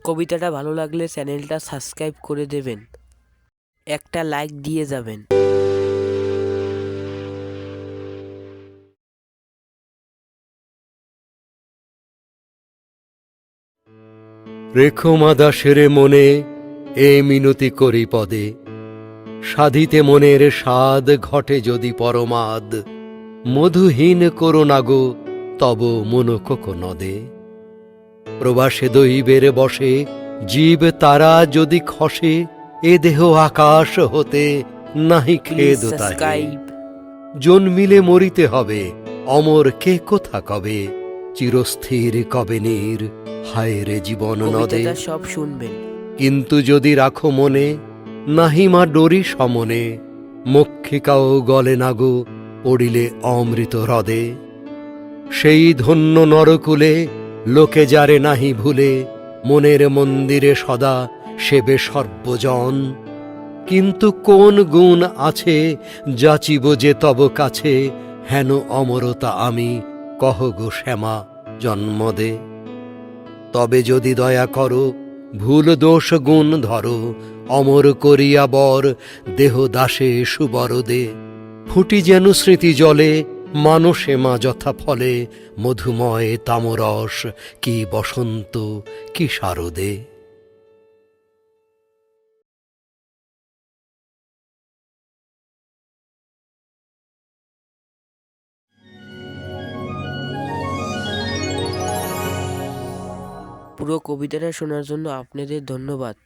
কবিতাটা ভালো লাগলে চ্যানেলটা সাবস্ক্রাইব করে দেবেন, একটা লাইক দিয়ে যাবেন। রেখো মা দাসের মনে এ মিনতি করি পদে, সাধিতে মনের স্বাদ ঘটে যদি পরমাদ, মধুহীন করো না গো তব মনোকোক নদে। প্রবাসে দৈবের বসে জীব তারা যদি খসে, এ দেহ আকাশ হতে নাহি প্লিজ খেদ তাহে। সাবস্ক্রাইব। জন্মিলে মরিতে হবে, অমর কে কোথা কবে, চিরস্থির কবে নীর হায় রে জীবন নদে। কবিতাটা সব শুনবেন। কিন্তু যদি রাখো মনে, নাহি মা ডরি সমনে, মক্ষিকাও গলে না গো পড়িলে অমৃত হ্রদে। সেই ধন্য নরকুলে লোকে যারে নাহি ভুলে, মনের মন্দিরে সদা সেবে সর্বজন। কিন্তু কোন গুণ আছে যাচিব যে তব কাছে, হেন অমরতা আমি কহ গো শ্যামা জন্ম দে। তবে যদি দয়া করো ভুল দোষ গুণ ধরো, অমর করিয়া বর দেহ দাসে সুবরদে। ফুটি যেন স্মৃতি জলে মানসে মা যথা ফলে, মধুময় তামরস কি বসন্ত কি শারদে। পুরো কবিতাটা শোনার জন্য আপনাদের ধন্যবাদ।